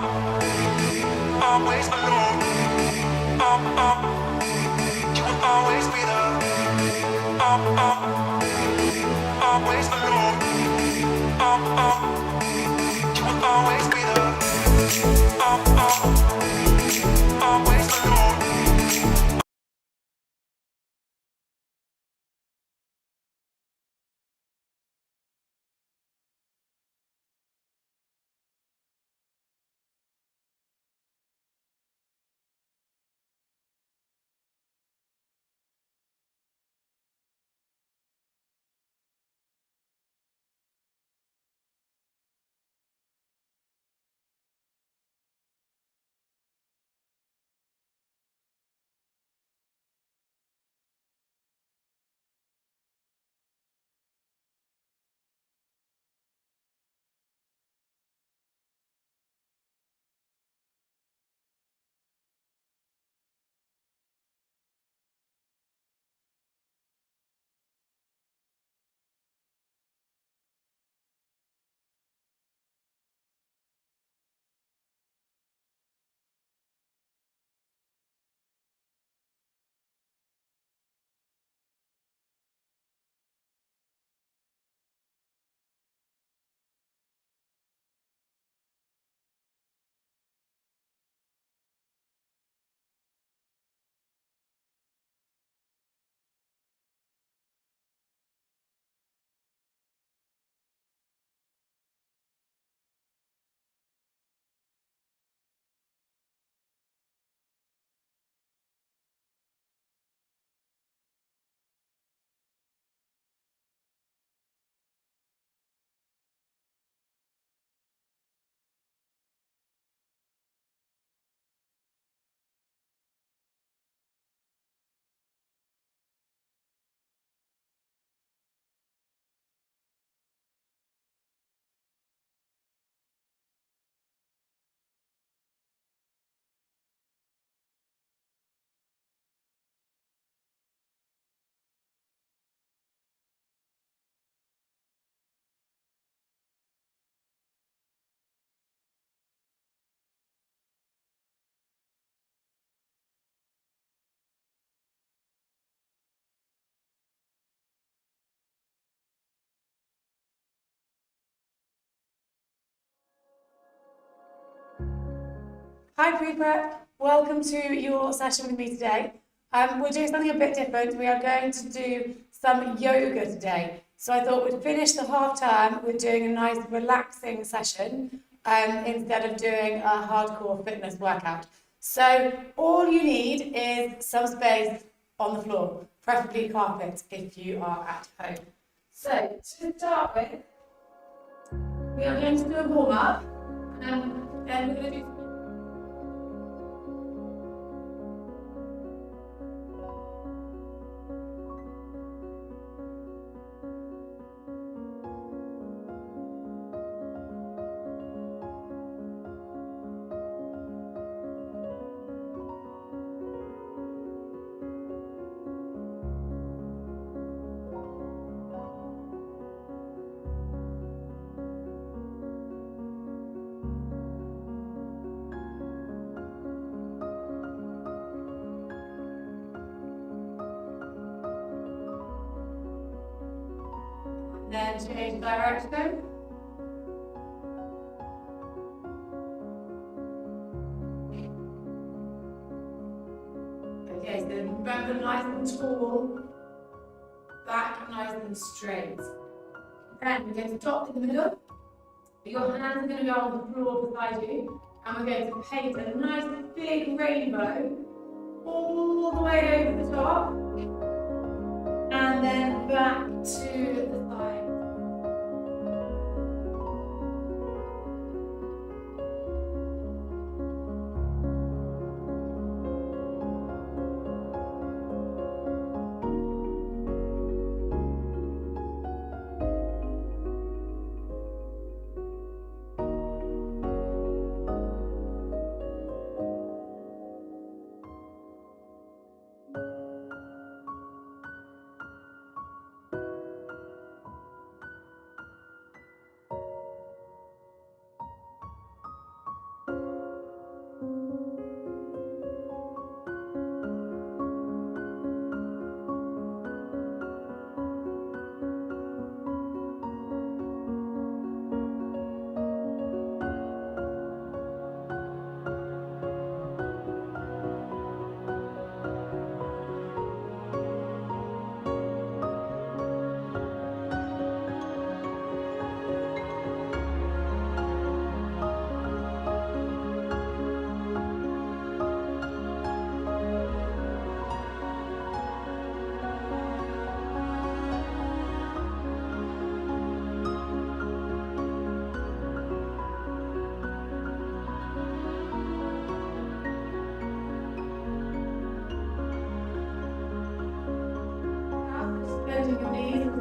always alone. You will always be there. Always alone. You will always be there. Always alone. Hi pre-prep, welcome to your session with me today. We're doing something a bit different. We are going to do some yoga today. So I thought we'd finish the half term with doing a nice relaxing session instead of doing a hardcore fitness workout. So all you need is some space on the floor, preferably carpet if you are at home. So to start with, we are going to do a warm up and then we're going to do then change direction. Okay, so remember nice and tall, back nice and straight. Then we're going to stop in the middle. Your hands are going to go on the floor beside you, and we're going to paint a nice big rainbow all the way over the top, and then back to the side.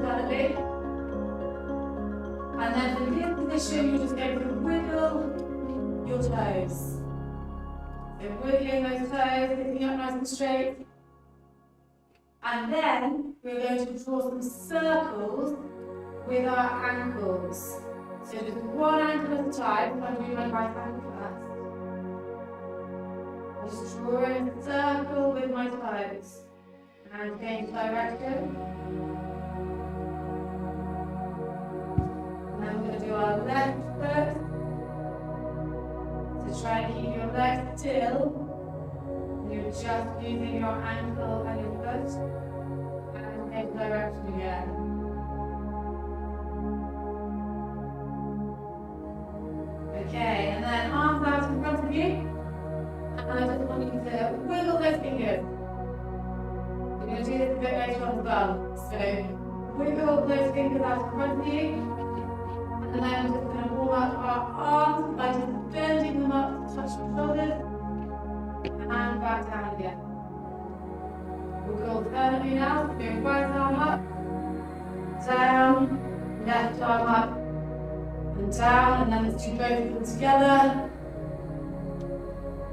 alternately. And then from this position, you're just going to wiggle your toes. So wiggling those toes, lifting up nice and straight. And then we're going to draw some circles with our ankles. So just one ankle at a time. I'm doing my right ankle first. Just drawing a circle with my toes. And change direction. And then we're going to do our left foot. So try and keep your legs still. And you're just using your ankle and your foot. And change direction again. Okay, and then arms out in front of you. And I just want you to wiggle those fingers. We're going to do this a bit later on as well. So wiggle those fingers out in front of you. And then I'm just going to warm up our arms by just bending them up to touch the shoulders. And back down again. We'll go alternately now. So doing right arm up, down, left arm up, and down. And then let's do both of them together.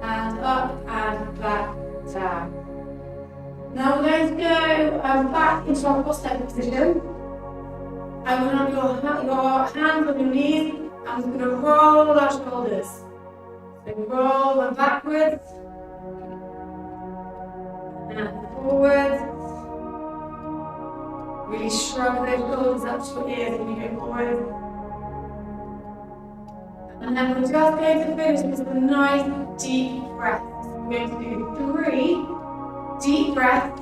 And up and back down. Now we're going to go back into our cross-legged position. And we're going to have your hands on your knees, and we're going to roll our shoulders. So roll them backwards and forwards. Really shrug those shoulders up to your ears when you go forward. And then we're just going to finish with some nice deep breaths. We're going to do 3 deep breaths.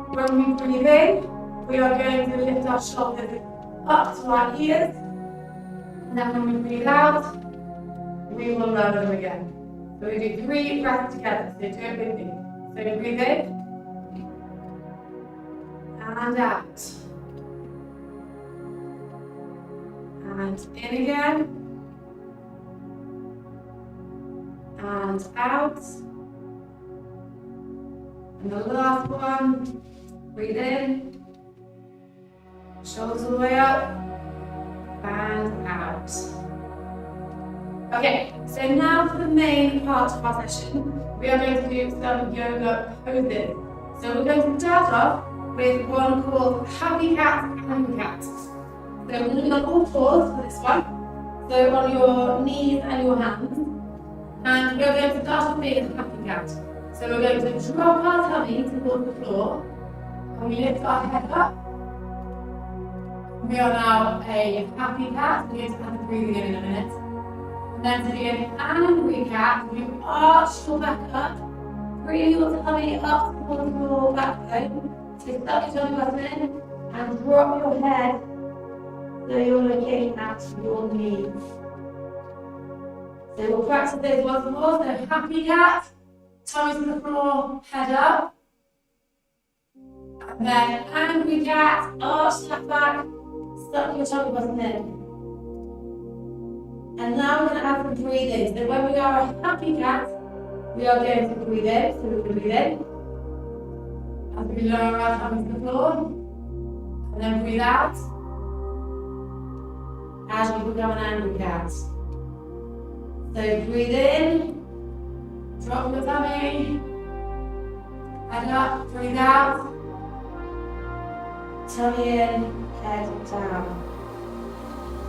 When we breathe in, we are going to lift our shoulders up to our ears. And then when we breathe out, we will lower them again. So we do 3 breaths together. So do it with me. So breathe in. And out. And in again. And out. And the last one, breathe in, shoulders all the way up, and out. Okay, so now for the main part of our session, we are going to do some yoga poses. So we're going to start off with one called Happy Cat, Angry Cat. So we're going to do all fours for this one. So on your knees and your hands. And we're going to start off with Happy Cat. So we're going to drop our tummy towards the floor, and we lift our head up. We are now a happy cat. We're going to have the breathing in a minute. And then to be an angry cat, you arch your back up, bring your tummy up towards your backbone. So suck your tummy button in, and drop your head so you're looking at your knees. So we'll practice those once more. So happy cat. Tummy to the floor, head up. And then angry cat, arch that back, suck your tummy button in. And now we're going to add some breathing. So when we are a happy cat, we are going to breathe in. So we're going to breathe in. As we lower our tummy to the floor. And then breathe out. As we become an angry cat. So breathe in. Drop your tummy, head up, breathe out, tummy in, head down.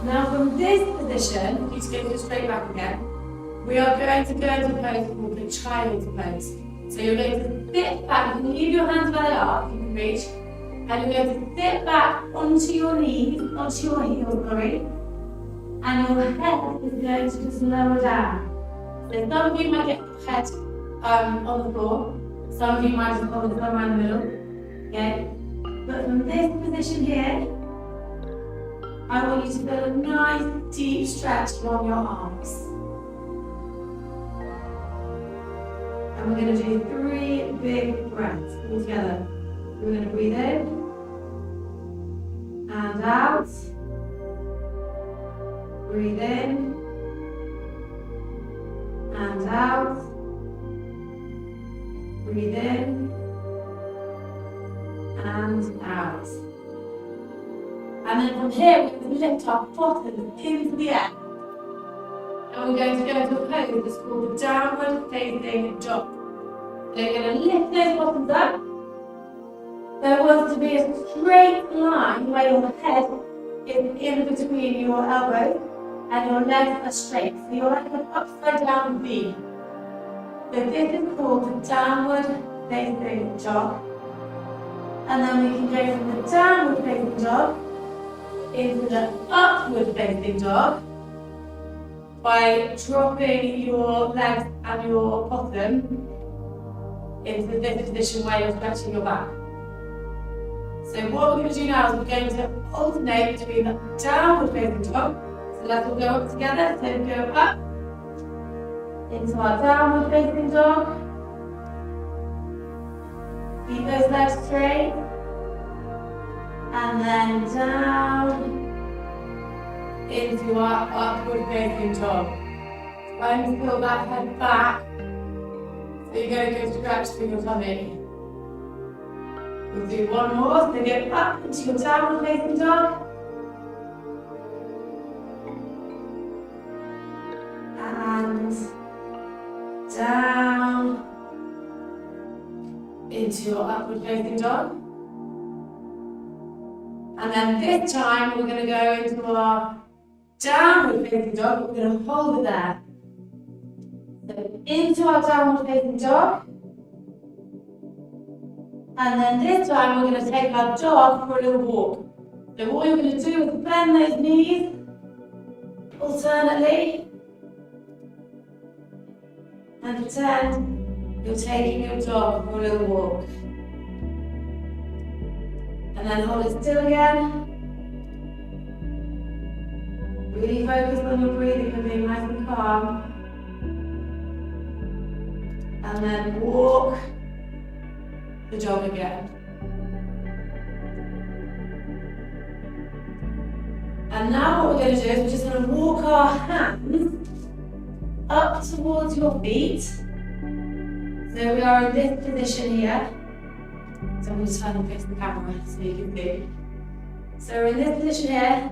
Now from this position, you just go straight back again, we are going to go into a pose called the child's pose. So you're going to sit back, you can leave your hands where they are, if you can reach, and you're going to sit back onto your knees, onto your heels, sorry, and your head is going to just lower down. So some of you might get your head on the floor, some of you might just hold it somewhere in the middle, okay? But from this position here, I want you to feel a nice deep stretch along your arms. And we're going to do 3 big breaths all together. We're going to breathe in, and out, breathe in, and out, breathe in, and out. And then from here, we're going to lift our bottoms into the air. And we're going to go into a pose that's called the downward facing dog. So you're going to lift those bottoms up. There wants to be a straight line where your head is in between your elbows and your legs are straight. So you're like an upside down V. So this is called the downward facing dog. And then we can go from the downward facing dog into the upward facing dog by dropping your legs and your bottom into this position where you're stretching your back. So what we're going to do now is we're going to alternate between the downward facing dog. So let's all go up together. So go up into our downward facing dog. Keep those legs straight. And then down into our upward facing dog. Try and pull that head back. So you're going to go stretch through your tummy. We'll do one more. So go up into your downward facing dog. And down into your upward facing dog. And then this time we're going to go into our downward facing dog. We're going to hold it there. So into our downward facing dog. And then this time we're going to take our dog for a little walk. So what you're going to do is bend those knees alternately and pretend you're taking your dog for a little walk. And then hold it still again. Really focus on your breathing and being nice and calm. And then walk the dog again. And now what we're going to do is we're just going to walk our hands up towards your feet. So we are in this position here. So I'm going to turn and face the camera so you can see. So we're in this position here,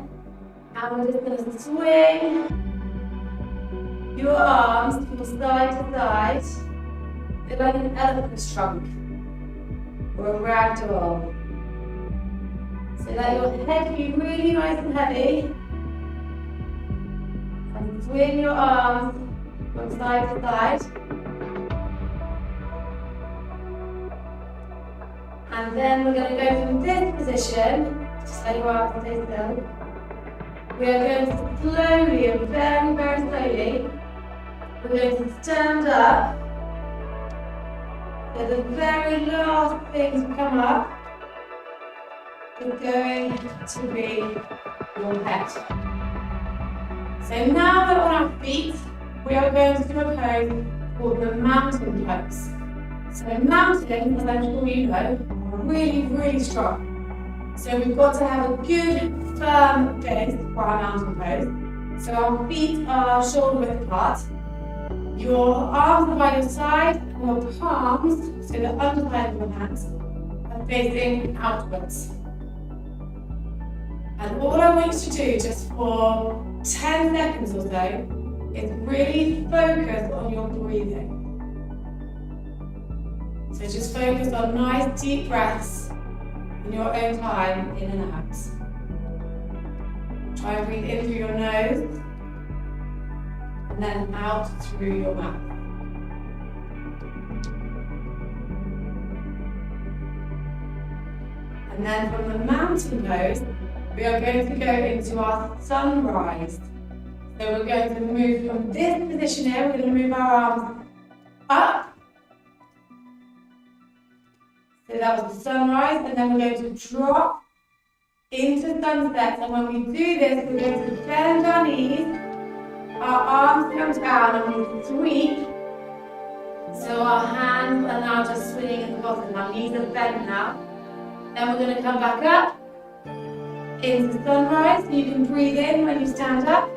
and we're just going to swing your arms from side to side. They're like an elephant's trunk or a rag doll. So let your head be really nice and heavy. And swing your arms from side to side. And then we're going to go from this position, just let your arms stay still. We are going to slowly and very, very slowly, we're going to stand up. So the very last thing to come up is going to be your head. So now that we're on our feet, we are going to do a pose called the mountain pose. So mountains, as I'm sure you know, are really, really strong. So we've got to have a good, firm base for our mountain pose. So our feet are shoulder width apart. Your arms are by your side, and your palms, so the underside of your hands, are facing outwards. And all I want you to do, just for 10 seconds or so, is really focus on your breathing. So just focus on nice deep breaths in your own time, in and out. Try and breathe in through your nose and then out through your mouth. And then from the mountain pose, we are going to go into our sunrise. So we're going to move from this position here, we're going to move our arms up. So that was the sunrise, and then we're going to drop into sunset. And when we do this, we're going to bend our knees, our arms come down, and we sweep. So our hands are now just swinging at the bottom. Our knees are bent now. Then we're going to come back up into sunrise. So you can breathe in when you stand up,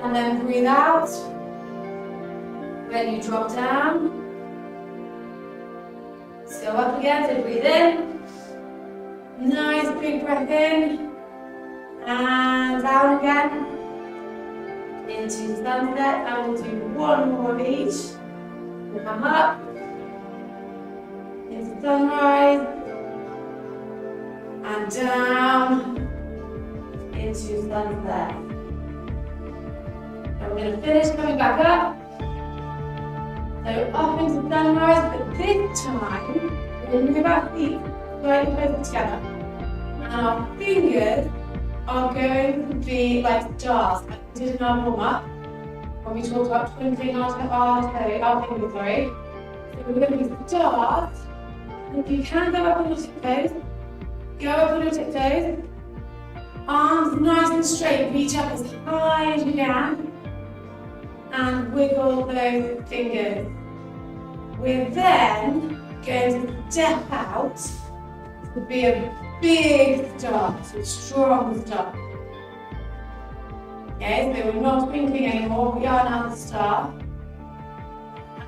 and then breathe out when you drop down. So up again, so breathe in, Nice big breath in and down again into sunset, and we'll do one more of each. We'll come up into sunrise and down into sunset. And we're going to finish coming back up. So up into sunrise, but this time we're going to move our feet slightly closer together. And our fingers are going to be like stars, like we did in our warm-up when we talked about twinkling our fingers, sorry. So we're going to be stars. And if you can go up on your tiptoes, go up on your tiptoes. Arms nice and straight, reach up as high as you can. And wiggle those fingers. We're then going to step out to be a big star, so a strong star. Okay, so we're not twinkling anymore, we are now the star.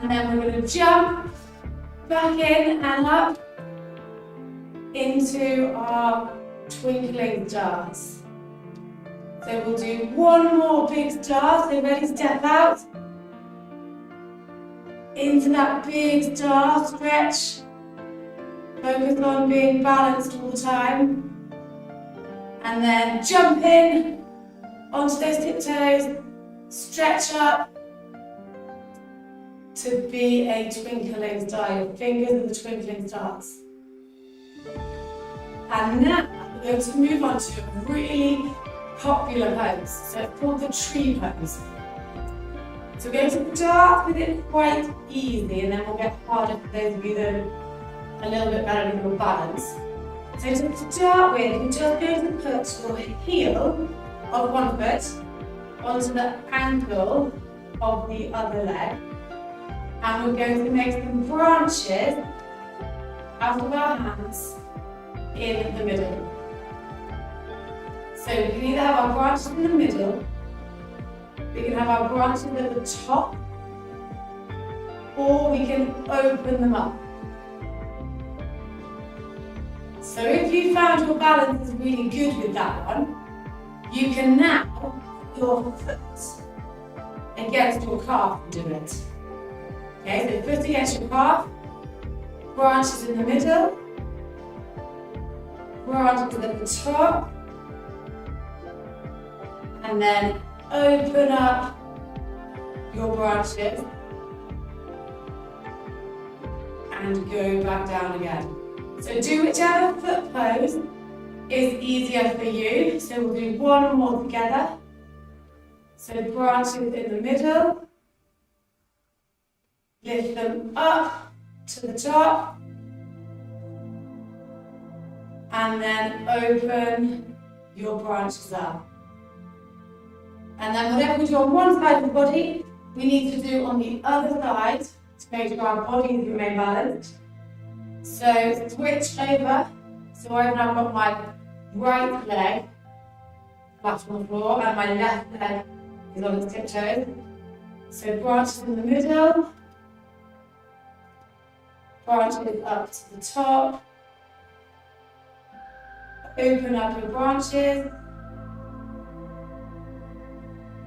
And then we're going to jump back in and up into our twinkling stars. So we'll do one more big star, so ready, step out. Into that big star, stretch. Focus on being balanced all the time. And then jump in onto those tiptoes, stretch up to be a twinkling star. Your fingers are the twinkling stars. And now we're going to move on to a really popular pose. So it's called the tree pose. So we're going to start with it quite easy, and then we'll get harder for those of you that are a little bit better with your balance. So to start with, you're just going to put your heel of one foot onto the ankle of the other leg. And we're going to make some branches out of our hands in the middle. So we can either have our branches in the middle, we can have our branches at the top, or we can open them up. So if you found your balance is really good with that one, you can now put your foot against your calf and do it. Okay, so foot against your calf, branches in the middle, branches at the top, and then open up your branches and go back down again. So do whichever foot pose is easier for you. So we'll do one more together. So branches in the middle, lift them up to the top, and then open your branches up. And then whatever we do on one side of the body, we need to do on the other side to make sure our bodies remain balanced. So switch over. So I've now got my right leg flat on the floor and my left leg is on its tiptoes. So branches in the middle, branches up to the top, open up your branches,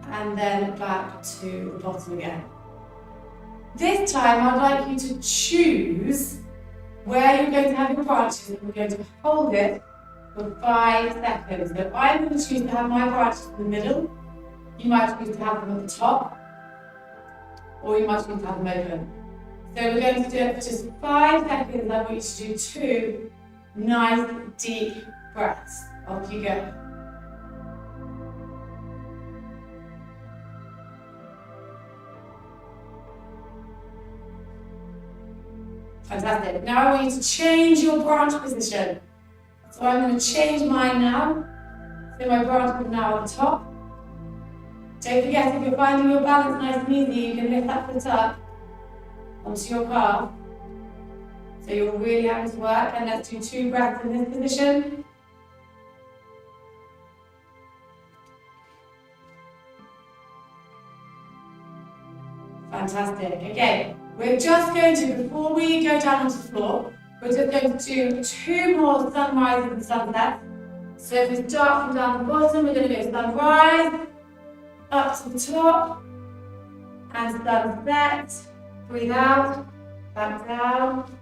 and then back to the bottom again. This time I'd like you to choose where you're going to have your branches, and we're going to hold it for 5 seconds. So I'm going to choose to have my branches in the middle, you might choose to have them at the top, or you might choose to have them open. So we're going to do it for just 5 seconds. I want you to do 2 nice deep breaths. Off you go. Fantastic. Now I want you to change your branch position. So I'm going to change mine now. So my branch is now on the top. Don't forget, if you're finding your balance nice and easy, you can lift that foot up onto your calf. So you're really having to work, and let's do 2 breaths in this position. Fantastic. Okay, we're just going to, before we go down onto the floor, We're just going to do 2 more sunrises and sunsets. So if we start from down the bottom, we're going to go sunrise, up to the top, and sunset. Breathe out, back down,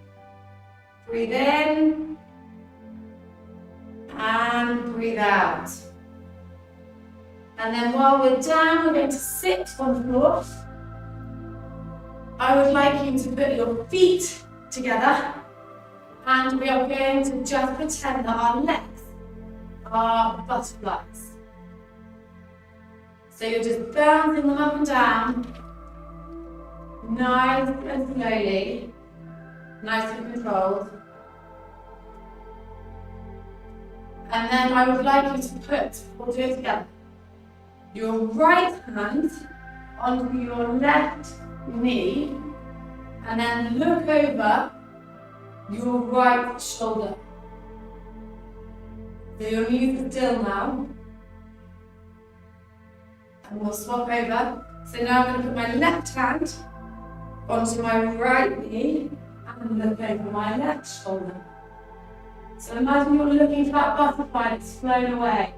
breathe in, and breathe out. And then while we're down, we're going to sit on the floor. I would like you to put your feet together, and we are going to just pretend that our legs are butterflies. So you're just bouncing them up and down, nice and slowly, nice and controlled. And then I would like you to we'll do it together, your right hand onto your left knee, and then look over your right shoulder. So your knees are still now. And we'll swap over. So now I'm going to put my left hand onto my right knee and look over my left shoulder. So imagine you're looking for that butterfly that's flown away.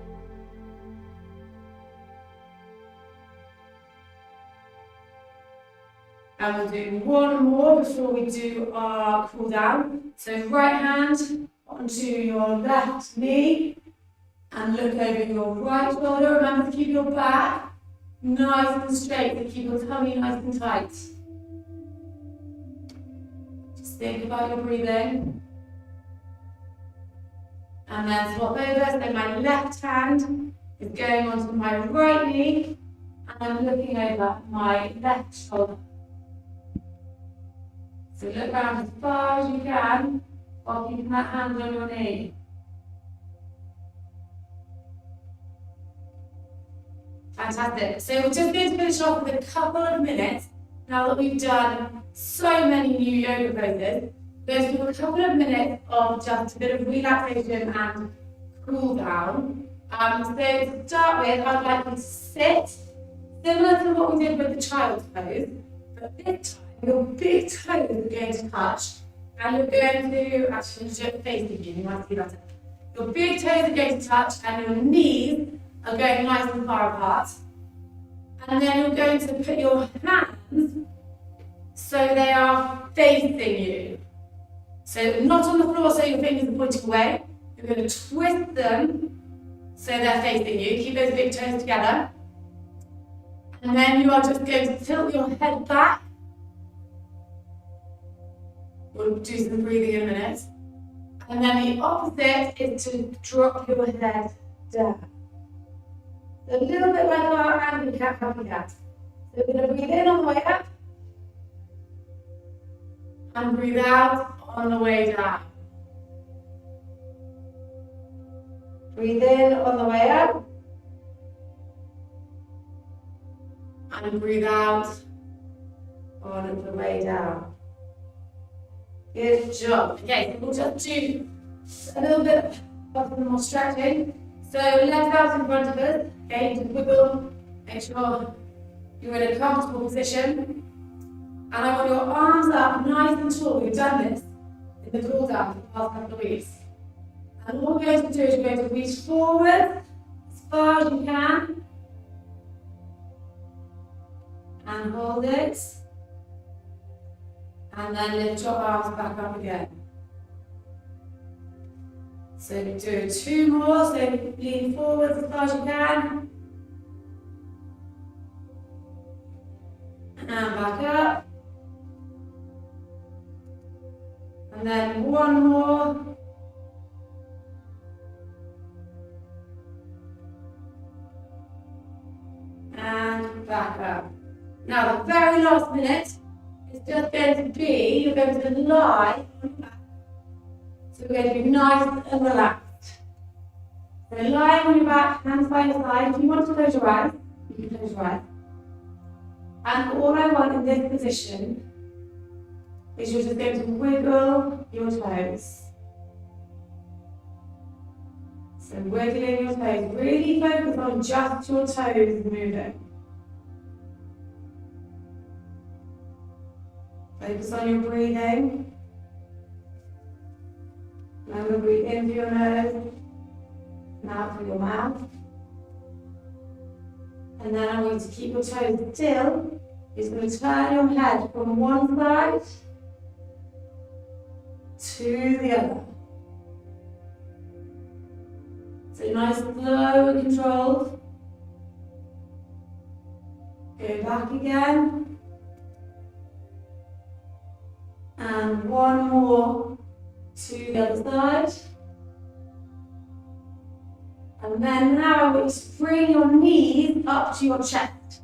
And we'll do 1 more before we do our cool down. So right hand onto your left knee and look over your right shoulder. Remember to keep your back nice and straight, to keep your tummy nice and tight. Just think about your breathing. And then swap over, so my left hand is going onto my right knee and I'm looking over my left shoulder. So look around as far as you can while keeping that hand on your knee. Fantastic. So we're just going to finish off with a couple of minutes. Now that we've done so many new yoga poses, we're going to do a couple of minutes of just a bit of relaxation and cool down. So to start with, I'd like you to sit, similar to what we did with the child's pose, but this time your big toes are going to touch, and you're going to, actually do it facing you might see better. Your big toes are going to touch and your knees are going nice and far apart. And then you're going to put your hands so they are facing you. So not on the floor so your fingers are pointing away. You're going to twist them so they're facing you. Keep those big toes together. And then you are just going to tilt your head back. We'll do some breathing in a minute. And then the opposite is to drop your head down. So a little bit like our angry cat, happy cat. So we're going to breathe in on the way up. And breathe out on the way down. Breathe in on the way up. And breathe out on the way down. Good job. Okay, so we'll just do a little bit of more stretching. So legs out in front of us. Okay, just wiggle. Make sure you're in a comfortable position. And I want your arms up nice and tall. We've done this in the cool down for the past couple of weeks. And all we're going to do is you're going to reach forward as far as you can. And hold it. And then lift your arms back up again. So do 2 more, so lean forward as far as you can. And back up. And then 1 more. And back up. Now the very last minute, it's just going to be, you're going to lie on your back. So we're going to be nice and relaxed. So lying on your back, hands by your side. If you want to close your eyes, you can close your eyes. And all I want in this position is you're just going to wiggle your toes. So wiggling your toes. Really focus on just your toes moving. Focus on your breathing. Remember, breathe in through your nose and out through your mouth. And then I want you to keep your toes still. You're going to turn your head from one side to the other. So nice, slow and controlled. Go back again. And one more to the other side. And then now I want you to bring your knees up to your chest.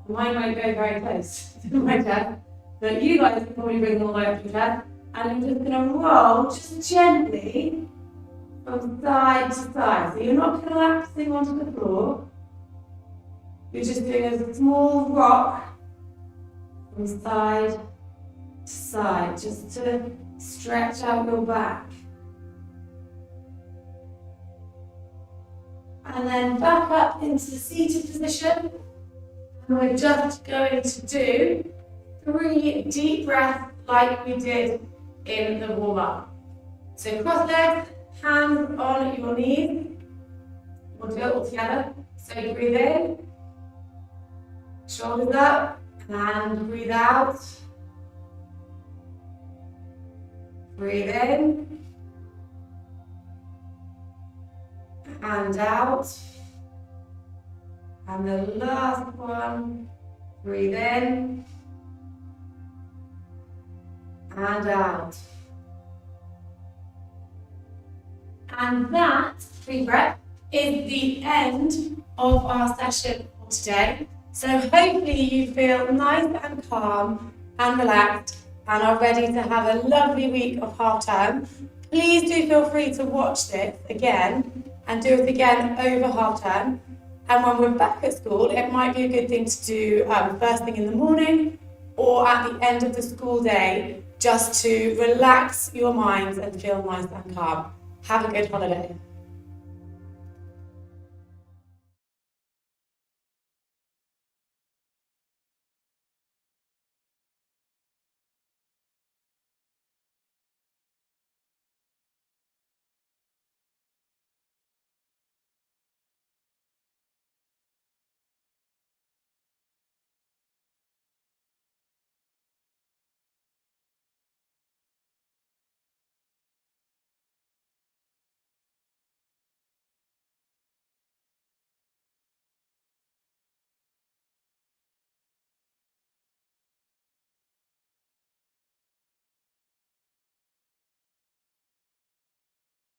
Mine won't go very close to my chest, but you guys can probably bring them all the way up to your chest. And I'm just going to roll just gently from side to side. So you're not collapsing onto the floor. You're just doing a small rock from side to side, just to stretch out your back. And then back up into the seated position. And we're just going to do 3 deep breaths like we did in the warm-up. So cross legs, hands on your knees. We'll do it all together. So breathe in, shoulders up, and breathe out. Breathe in, and out. And the last one, breathe in, and out. And that, deep breath, is the end of our session for today. So hopefully you feel nice and calm and relaxed and are ready to have a lovely week of half term. Please do feel free to watch this again and do it again over half term. And when we're back at school, it might be a good thing to do first thing in the morning or at the end of the school day, just to relax your minds and feel nice and calm. Have a good holiday.